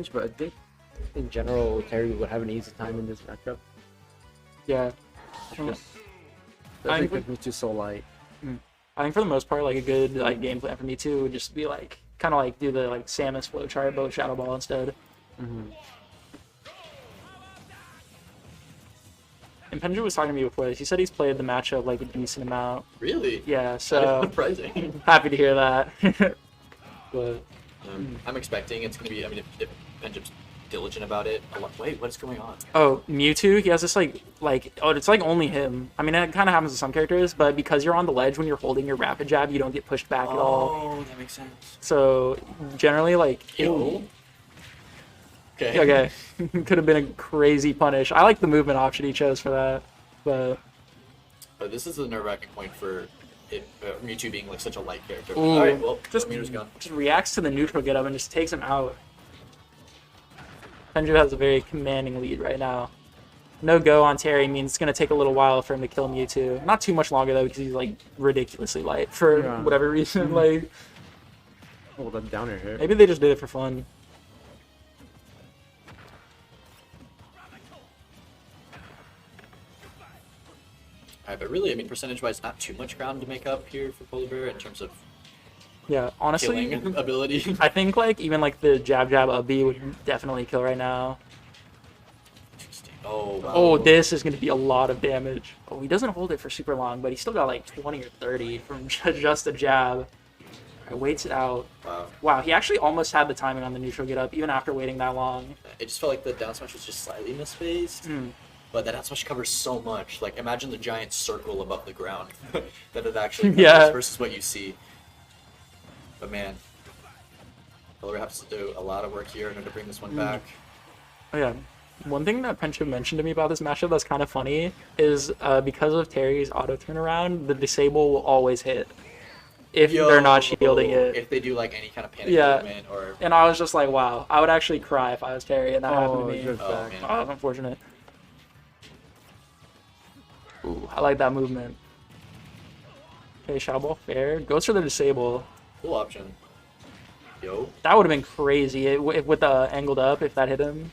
change, but I think in general Terry would have an easy time in this matchup. Yeah. Just I doesn't think me too so light. I think for the most part, like a good like game plan for me too would just be like kind of like do the like Samus flow chart, both Shadow Ball instead. And Penjib was talking to me before this. He said he's played the matchup like a decent amount. Really? Yeah, That is so surprising. happy to hear that. But I'm expecting it's gonna be. I mean, if Penjib's diligent about it. Wait, what's going on? oh, Mewtwo, he has this like it's like only him. I mean, it kind of happens to some characters, but because you're on the ledge when you're holding your rapid jab, you don't get pushed back at all. Oh, that makes sense. So generally, like Yo. Okay. okay, could have been a crazy punish. I like the movement option he chose for that, but But this is the nerve-wracking point for it, Mewtwo being like such a light character. Ooh. All right, well, Just- Mewtwo's gone. just reacts to the neutral get up and just takes him out. Penjib has a very commanding lead right now. No go on Terry means it's going to take a little while for him to kill Mewtwo. Not too much longer though because he's like ridiculously light for Yeah. whatever reason. Like Oh, that downer here. maybe they just did it for fun. All right, but really, I mean, percentage-wise, not too much ground to make up here for Polarbear in terms of Yeah, honestly, killing ability. I think like even like the jab up B would definitely kill right now. Oh, wow. Oh, this is going to be a lot of damage. Oh, he doesn't hold it for super long, but he still got like 20 or 30 from just a jab. All right, waits it out. Wow. Wow, he actually almost had the timing on the neutral get up, even after waiting that long. It just felt like the down smash was just slightly misspaced. But that down smash covers so much. Like, imagine the giant circle above the ground that it actually covers Yeah. versus what you see. But man, Polarbear has to do a lot of work here in order to bring this one back. Oh yeah. One thing that Penjib mentioned to me about this matchup that's kind of funny is because of Terry's auto turnaround, the disable will always hit if they're not shielding it. If they do like any kind of panic Yeah. movement or And I was just like, wow, I would actually cry if I was Terry and that happened to me. good Oh, back. man. Oh, that's unfortunate. Ooh, I like that movement. Okay, Shadow Ball fair. Goes for the disable. cool option. Yo. That would have been crazy with the angled up if that hit him.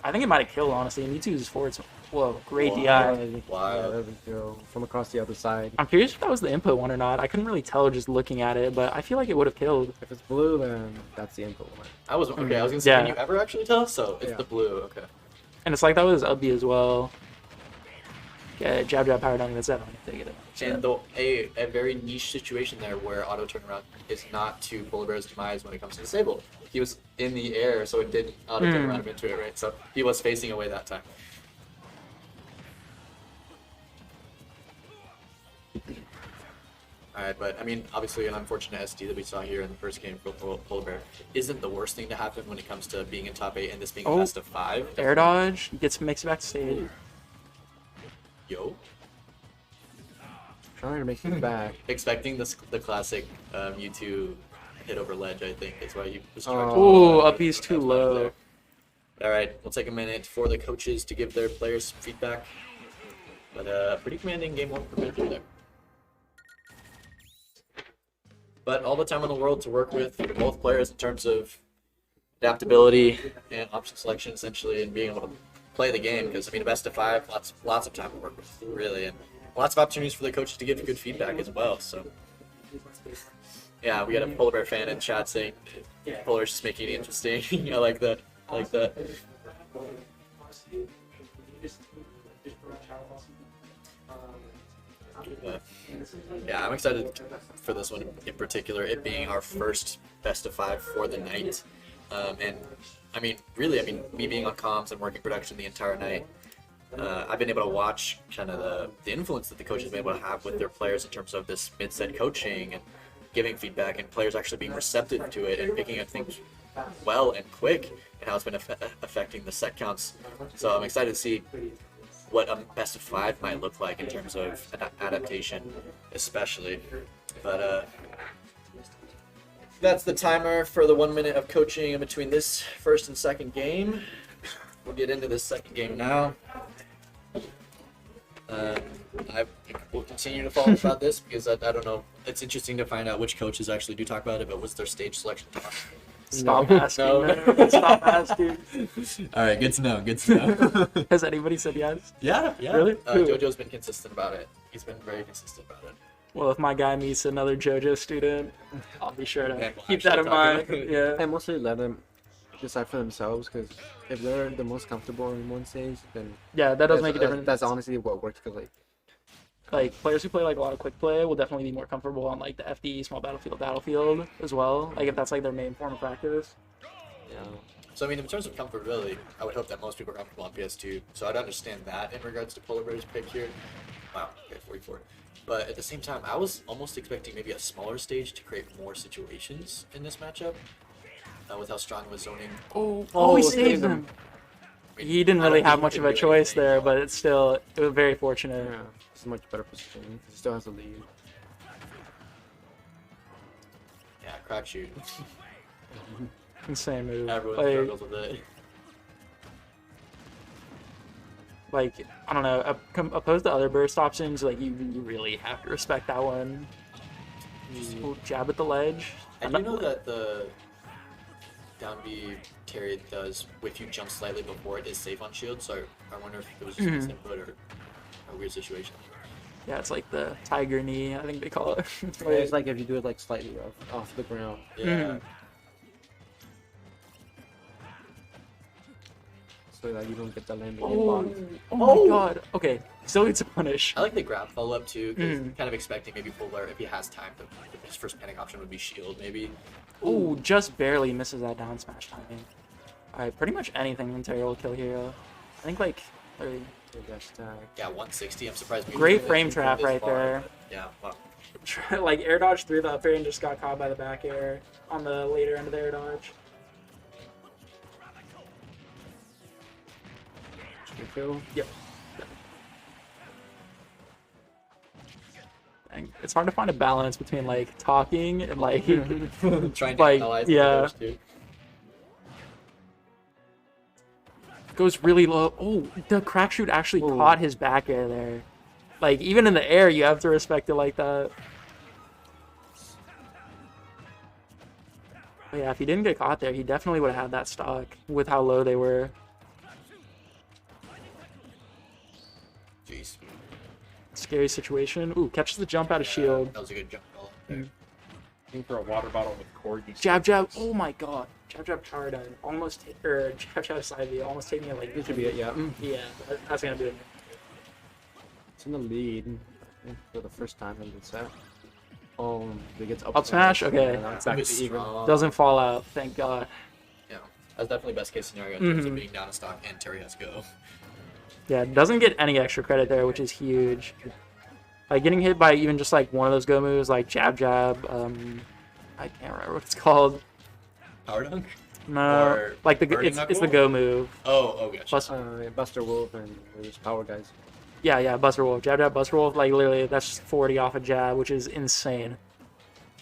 I think it might have killed, honestly. Mewtwo's forward. Whoa, great DI. Wow. Yeah, there we go. From across the other side. I'm curious if that was the input one or not. I couldn't really tell just looking at it, but I feel like it would have killed. If it's blue, then that's the input one. I was okay. I was gonna say, Yeah. can you ever actually tell? So it's Yeah. the blue. Okay. And it's like that was up B as well. Yeah, jab power down. That's definitely take it. And though a very niche situation there where auto turnaround is not to Polarbear's demise when it comes to disable. He was in the air, so it did auto turnaround him into it, right? So he was facing away that time. Alright, but I mean, obviously an unfortunate SD that we saw here in the first game for Polarbear isn't the worst thing to happen when it comes to being in top 8 and this being a Oh. best of 5. Air dodge makes it back to stage. Yo. Trying to make it back. Expecting the classic Mewtwo hit over ledge, I think. That's why he was trying to... Ooh, up B's too low. Alright, we'll take a minute for the coaches to give their players feedback. But pretty commanding game 1 for Penjib there. But all the time in the world to work with for both players in terms of adaptability and option selection, essentially, and being able to play the game. Because I mean, a best of 5, lots of time to work with, really, and lots of opportunities for the coaches to give good feedback as well. So, yeah, we got a Polarbear fan in chat saying Polar's just making it interesting. I like that. I like that. Yeah, I'm excited for this one in particular, it being our first best of 5 for the night. And I mean, really, me being on comms and working production the entire night, I've been able to watch kind of the influence that the coaches have been able to have with their players in terms of this mid-set coaching and giving feedback and players actually being receptive to it and picking up things well and quick and how it's been affecting the set counts. So I'm excited to see what a best of 5 might look like in terms of adaptation, especially. But that's the timer for the 1 minute of coaching in between this first and second game. We'll get into this second game now. I will continue to follow about this because I don't know. It's interesting to find out which coaches actually do talk about it, but what's their stage selection talk? Stop No. asking. No. man. Stop asking. All right, good to know. Good to know. Has anybody said yes? Yeah. Really? Who? JoJo's been consistent about it. He's been very consistent about it. Well, if my guy meets another JoJo student, I'll be sure to Yeah, we'll keep that in actually talk mind. about it. Yeah. I mostly let them decide for themselves because if they're the most comfortable in one stage, then Yeah, that does that's- make a difference. That's honestly what works. Because Like players who play like a lot of quick play will definitely be more comfortable on like the FD small battlefield as well. Like if that's like their main form of practice. yeah, So, I mean, in terms of comfortability, I would hope that most people are comfortable on PS2. So, I'd understand that in regards to Polarbear's pick here. Wow, okay, 44. But at the same time, I was almost expecting maybe a smaller stage to create more situations in this matchup. With how strong was zoning. Oh, he saved him. I mean, He didn't I don't really think have he much can of a do choice anything, there, but it was very fortunate. yeah, it's a much better position. He still has a lead. Yeah, crack shoot. Insane move. Everyone struggles with it. Like I don't know, opposed to other burst options, like you really have to respect that one. Just jab at the ledge. I do know that the down B Terry does, if you jump slightly before it, is safe on shield, so I wonder if it was just misinput or a weird situation. Yeah, it's like the tiger knee, I think they call it. It's like if you do it like slightly off the ground. Yeah. So that you don't get the landing Oh, box. oh my god. Okay, still needs a punish. I like the grab follow up too, because kind of expecting maybe Polar, if he has time, his first panic option would be shield, maybe. Oh, just barely misses that down smash timing. Alright, pretty much anything in Terry will kill Hero. I think like, literally, Dash tag. Yeah, 160. I'm surprised. we Great didn't frame this trap right far, there. but Yeah, wow. like air dodge through the up air and just got caught by the back air on the later end of the air dodge. Kill. Yep. Dang. It's hard to find a balance between like talking and like Trying to Like, analyze yeah. the too. goes really low. Oh, the crack shoot actually caught his back air there. Like even in the air, you have to respect it like that. But yeah, if he didn't get caught there, he definitely would have had that stock with how low they were. Jeez. Scary situation. Ooh, catches the jump out of shield. That was a good jump ball. there. Looking for a water bottle with corgi. Jab, jab. Oh my god. Jab, jab, Charadon. Almost, or jab, jab, side B. Almost taking it like. It should be it, yeah. Yeah, that's gonna be it. It's in the lead I think, for the first time in the set. Oh, it gets up. Up smash? Okay. Yeah, that's back It was to even. strong. Doesn't fall out, thank god. Yeah, that's definitely best case scenario in terms of being down a stock and Terry has go. Yeah, doesn't get any extra credit there, which is huge. Like getting hit by even just like one of those go moves, like jab, jab. I can't remember what it's called. Power dunk? No, Or like birdie it's the knuckle? go move. Oh, gotcha. Bust, Buster Wolf and there's power guys. yeah, Buster Wolf, jab, jab, Buster Wolf. Like literally, that's 40 off a jab, which is insane.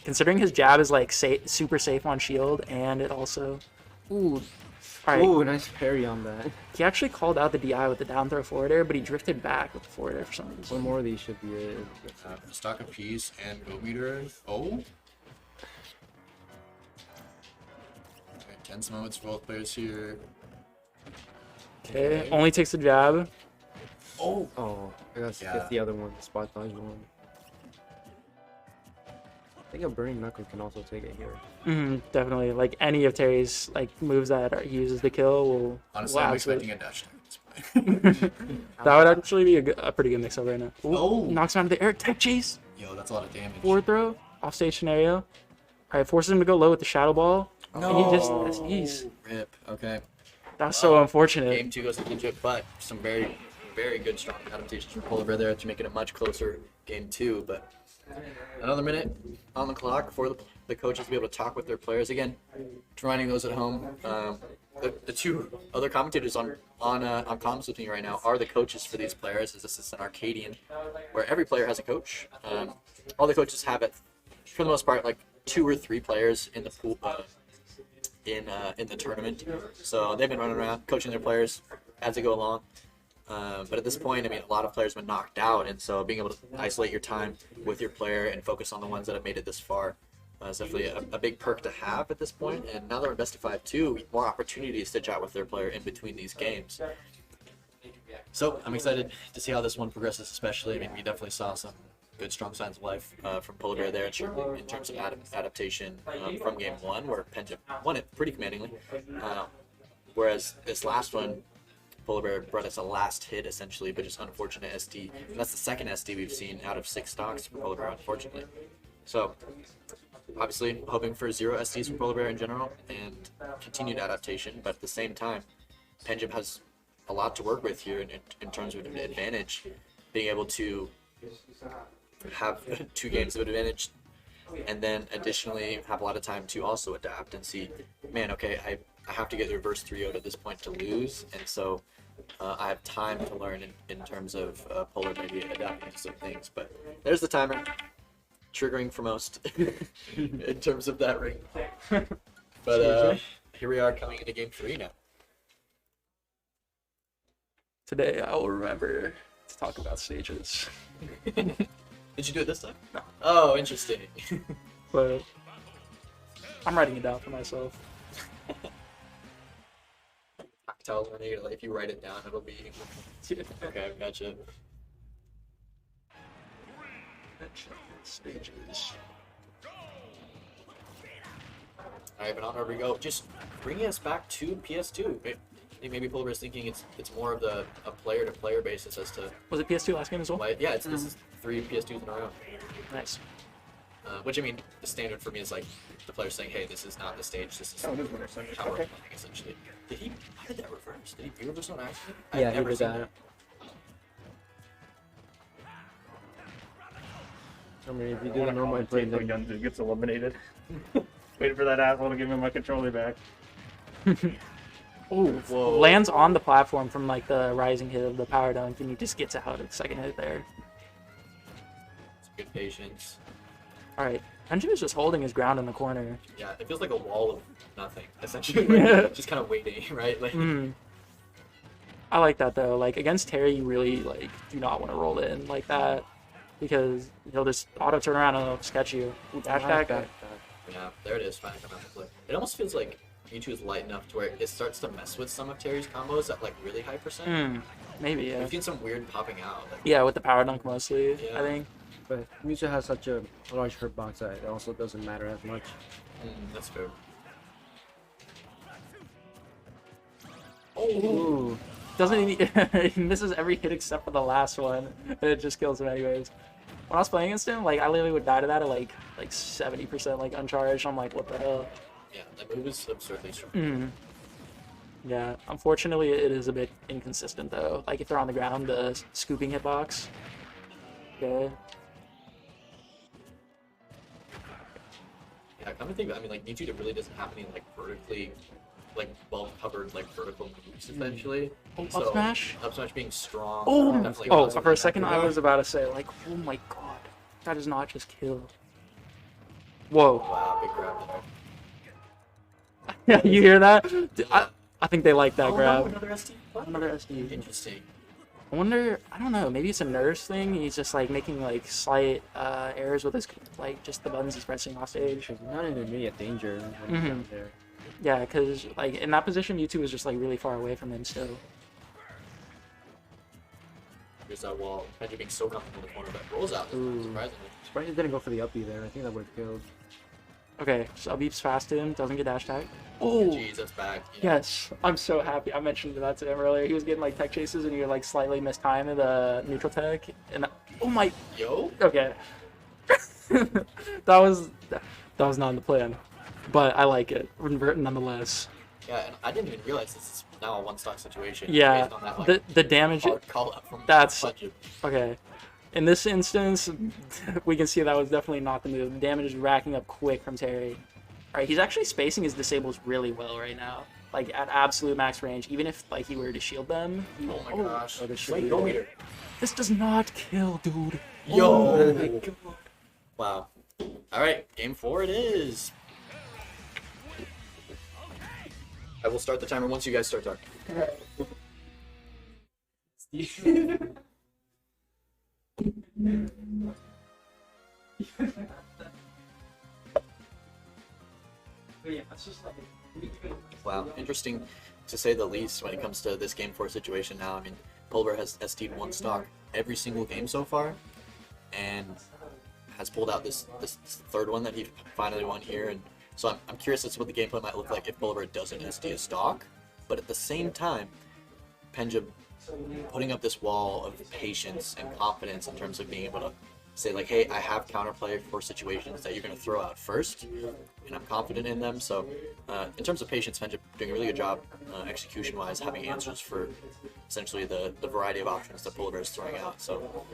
Considering his jab is like super safe on shield, and it also, ooh, all right. Ooh, nice parry on that. He actually called out the DI with the down throw forward air, but he drifted back with the forward air for some reason. One more of these should be it. Stock of peas and go meter. Oh. Okay, tense moments for both players here. Okay, only takes the jab. Oh. Oh, that's Yeah. the other one, the spot dodge one. I think a burning knuckle can also take it here. Definitely, like any of Terry's like moves that he uses to kill will. Honestly, will I'm absolutely- expecting a dash attack at this point. That would actually be a pretty good mix-up right now. Ooh, Oh. knocks him out of the air. Tech chase. Yo, that's a lot of damage. Forward throw. Offstage scenario. All right, forces him to go low with the shadow ball. No. And he just he's Rip. Okay. that's so unfortunate. Game 2 goes into it, but some very, very good, strong adaptations from Polarbear there to make it a much closer game 2. But another minute on the clock for the coaches to be able to talk with their players again. Reminding those at home, the two other commentators on comms with me right now are the coaches for these players. As this is an Arcadian, where every player has a coach. All the coaches have it, for the most part, like 2 or 3 players in the pool. In the tournament, so they've been running around coaching their players as they go along. But at this point, I mean, a lot of players have been knocked out, and so being able to isolate your time with your player and focus on the ones that have made it this far It's definitely a big perk to have at this point. And now they're in best of 5 too, more opportunities to chat with their player in between these games. So I'm excited to see how this one progresses, especially. I mean, we definitely saw some good, strong signs of life from Polar Bear there in terms of adaptation from game 1, where Penjib won it pretty commandingly. Whereas this last one, Polar Bear brought us a last hit, essentially, but just unfortunate SD. And that's the second SD we've seen out of 6 stocks for Polar Bear, unfortunately. So, obviously, hoping for 0 SDs for Polar Bear in general, and continued adaptation, but at the same time, Penjib has a lot to work with here in terms of an advantage, being able to have 2 games of advantage, and then additionally have a lot of time to also adapt and see, man, okay, I have to get reverse 3-0 at this point to lose, and so I have time to learn in terms of Polar maybe adapting to some things. But there's the timer, triggering for most in terms of that ring. But here we are coming into game 3 now. Today I will remember to talk about stages. Did you do it this time? No. Oh, interesting. But I'm writing it down for myself. I can tell when if you write it down, it'll be okay. Gotcha. Stages. All right, but on we go. Just bringing us back to PS2. I think maybe Polar Bear's thinking it's more of a player-to-player basis as to. Was it PS2 last game as well? Yeah, this is 3 PS2s in a row. Nice. Which, I mean, the standard for me is like the player saying, "Hey, this is not the stage. This is how we're playing." Essentially. How did that reverse? Did he reverse on accident? Yeah, he did that. I mean, if you do the normal play, then Gunzu gets eliminated. Waiting for that asshole to give me my controller back. Ooh, Whoa. lands on the platform from like the rising hit of the power dunk, and he just gets out of the second hit there. Some good patience. All right, Penjib is just holding his ground in the corner. Yeah, it feels like a wall of nothing, essentially. Just kind of waiting, right? Like. I like that though. Like against Terry, you really like do not want to roll in like that because he'll just auto turn around and he'll sketch you. Ooh, dash back. Yeah, there it is. Finally coming out the play. It almost feels like Mewtwo is light enough to where it starts to mess with some of Terry's combos at like really high percent. Maybe, yeah. We've seen some weird popping out. Like, Yeah, with the power dunk mostly, Yeah. I think. but Mewtwo has such a large hurt box that it also doesn't matter as much. that's fair. Ooh. Doesn't he misses every hit except for the last one, and it just kills him anyways. When I was playing against him, like I literally would die to that at like 70% like uncharged. I'm like, what the hell? Yeah, that move is absurdly strong. Yeah, unfortunately it is a bit inconsistent though. Like if they're on the ground, the scooping hitbox. Okay. Yeah, come to think of it, I mean, like Mewtwo really doesn't have any like vertically, like well-covered like vertical moves essentially. Up smash? Up smash being strong. Oh, definitely oh! doesn't For a have second, that. I was about to say, like, oh my god, that is not just kill. Whoa! Wow, big grab there. Yeah, you hear that? I think they like that grab. No, another SD. What? Another SD. Interesting. I wonder. I don't know. Maybe it's a nurse thing. He's just like making like slight errors with his like just the buttons he's pressing off stage. He's not in immediate danger when he's down there. Yeah, because like in that position, Mewtwo is just like really far away from him still. Here's that wall. Penjib being so comfortable in the corner, but rolls out. Surprisingly. Surprised he didn't go for the uppie there. I think that would have killed. Okay, so beeps fast to him. Doesn't get dash tag. Oh, Oh. jeez, that's back. Yeah. Yes, I'm so happy. I mentioned that to him earlier. He was getting like tech chases and you like slightly missed time in the neutral tech. And oh my. Yo. Okay. that was not in the plan, but I like it nonetheless. Yeah, and I didn't even realize this is now a one-stock situation. Yeah, Based on that, like, the damage. hard call up from That's Penjib. okay. In this instance, we can see that was definitely not the move. The damage is racking up quick from Terry. All right, he's actually spacing his disables really well right now, like at absolute max range. Even if like he were to shield them. Oh my gosh. the Wait, shield. go meter. This does not kill, dude. Yo. Oh my God. Wow. All right, game 4 it is. I will start the timer once you guys start talking. Wow, interesting to say the least when it comes to this Game 4 situation now. I mean, Polarbear has ST'd one stock every single game so far, and has pulled out this third one that he finally won here. And so I'm curious as to what the gameplay might look like if Polarbear doesn't SD a stock. But at the same time, Penjib putting up this wall of patience and confidence in terms of being able to say like, hey, I have counterplay for situations that you're going to throw out first, and I'm confident in them. So in terms of patience, Penjib doing a really good job execution-wise, having answers for essentially the variety of options that Polarbear is throwing out. So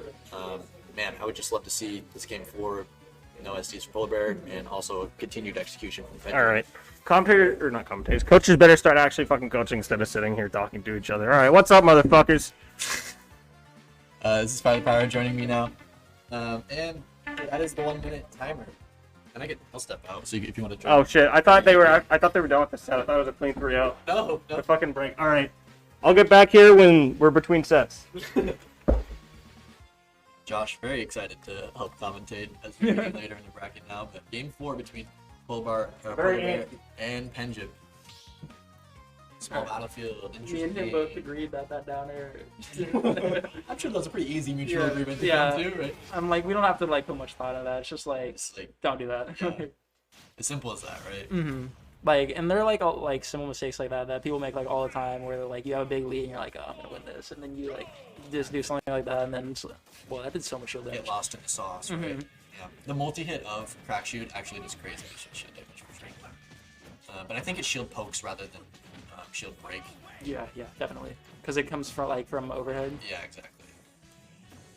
man, I would just love to see this Game 4, no SDs for Polarbear, and also continued execution from Penjib. All right. Commentators, or not commentators, coaches better start actually fucking coaching instead of sitting here talking to each other. All right, what's up, motherfuckers? This is Father Power joining me now. And that is the 1 minute timer. And I'll step out. So if you want to join. Oh shit! I thought they were done with the set. I thought it was a clean 3-0. No. The fucking break. All right, I'll get back here when we're between sets. Josh, very excited to help commentate as we get later in the bracket now. But Game 4 between Polarbear and Penjib. Small battlefield. Me and him both agreed that down air. I'm sure that's a pretty easy mutual agreement to yeah. come to, right? I'm like, we don't have to like put much thought into that. It's just like, don't do that. Yeah. As simple as that, right? Mm-hmm. Like, and they're like all like simple mistakes like that people make like all the time, where like you have a big lead and you're like, oh, I'm gonna win this, and then you like just do something like that, and then it's like, well, that did so much shield damage. Get lost in the sauce, right? Mm-hmm. Yeah. The multi-hit of Crack Shoot actually does crazy shield damage for sure. But I think it shield pokes rather than shield break. Yeah, definitely. Because it comes from overhead. Yeah, exactly.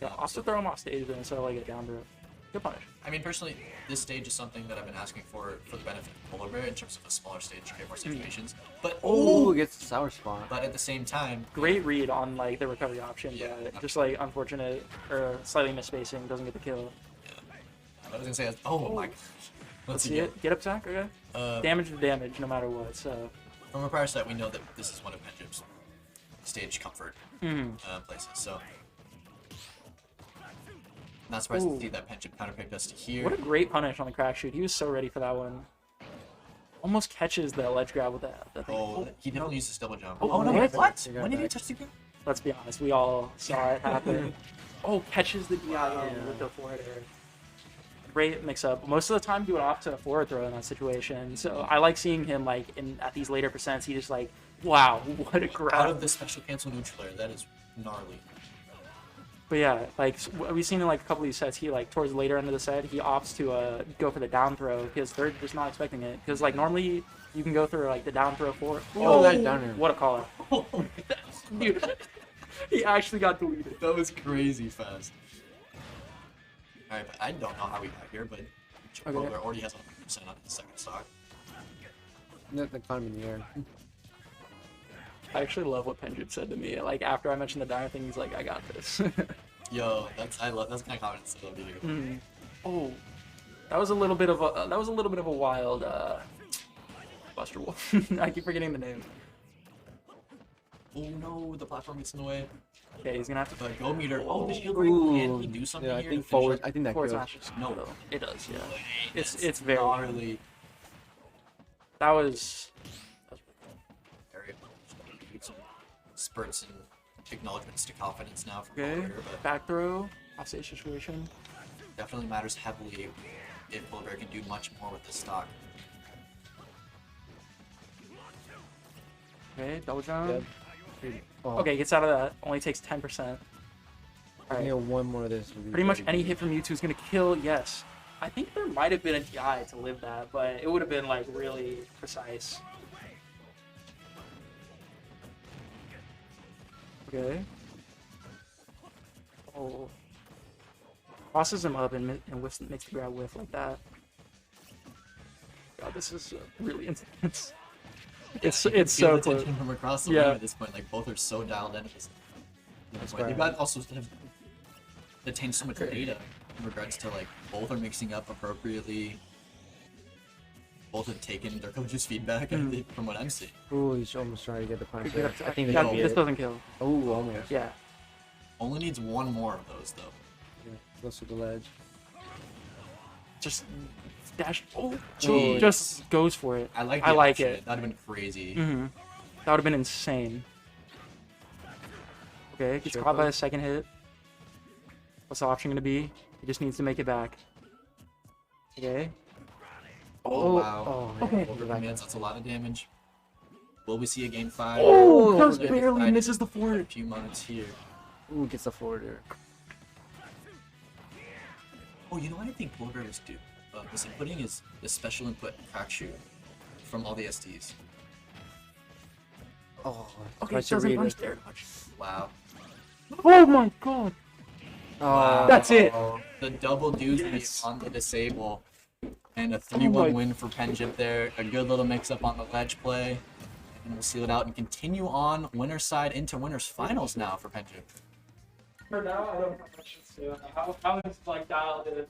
Yeah, also throw him off stage then instead of like a down throw. Good punish. I mean, personally, this stage is something that I've been asking for the benefit of Polarbear in terms of a smaller stage to create more situations. But Oh, it gets the sour spot. But at the same time, great read on like the recovery option, Yeah, but just like unfortunate or slightly misspacing, doesn't get the kill. yeah. I was gonna say, oh my gosh. Let's see it. Get up, Zach. Okay. Damage to damage, no matter what. So. From a prior set, we know that this is one of Penjib's stage comfort places. So. Not surprised to see that Penjib counterpicked us to here. What a great punish on the crack shoot. He was so ready for that one. Almost catches the ledge grab with that thing. Oh, he definitely used his double jump. Oh, no, what? When did he touch the ground? Let's be honest, we all saw it happen. Oh, catches the DI with the forward air. Great mix-up. Most of the time, he would opt to a forward throw in that situation. So I like seeing him like at these later percents. He just like, wow, what a grab! Out of the special cancel neutral air, that is gnarly. But yeah, like we've seen in like a couple of these sets, he like towards the later end of the set, he opts to go for the down throw because they're just not expecting it. Because like normally you can go through like the down throw forward. Oh, that down air. What a call out! Dude, he actually got deleted. That was crazy fast. Alright, but I don't know how we got here, but Polarbear already has 100% on his second stock. They caught him in the air. I actually love what Penjib said to me. Like after I mentioned the diner thing, he's like, "I got this." Yo, that's kind of confidence I love to hear. Oh, that was a little bit of a wild Buster Wolf. I keep forgetting the name. Oh no, the platform gets in the way. Okay, he's gonna have to Go meter. Oh, the shield break. Can he do something Yeah, I here? think to finish forward. it? I think that forward goes. smash. No. It does. Yeah, That's it's very. gnarly. That was. Very some spurts and acknowledgements to confidence now from Okay, Polarbear, but back throw, offstage situation. definitely matters heavily if Polarbear can do much more with this stock. Okay, double jump. Yeah. Oh, Okay, gets out of that. Only takes 10%. I Alright. need one more of this. Pretty much any hit from Mewtwo is gonna kill. Yes, I think there might have been a DI to live that, but it would have been like really precise. Okay. Oh. Crosses him up and whiffs, makes the grab whiff like that. God, this is really intense. It's You can so feel the close. tension from across the Yeah. room at this point. Like both are so dialed in at this point. They've got also have attained so much data in regards to like both are mixing up appropriately. Both have taken their coach's feedback, I think, from what I'm seeing. Ooh, he's almost trying to get the punch. Good There. up to- I think yeah, they this doesn't kill. Oh, almost. Yeah. Only needs one more of those though. Yeah, close to the ledge. Just dash. Oh, Jeez. just goes for it. I like. I like option. it. That'd have been crazy. Mm-hmm. That would have been insane. Okay, gets caught by the second hit. What's the option gonna be? He just needs to make it back. Okay. Oh, wow. Okay. Over minutes, that's a lot of damage. Will we see a game 5? Oh, Just just barely misses the A forward. few moments here. Ooh, gets the forward there. Oh, you know what I think Polarbear was do? Was inputting is the special input crack shoot from all the SDs. Oh, Okay, tries to doesn't read punch it. there. Wow. Oh my god. Oh, That's it. The double doozy on the disable. And a 3-1 win for Penjib there. A good little mix-up on the ledge play. And we'll seal it out and continue on winner's side into winner's finals now for Penjib. For now, I don't know much to say. How is like dialed in?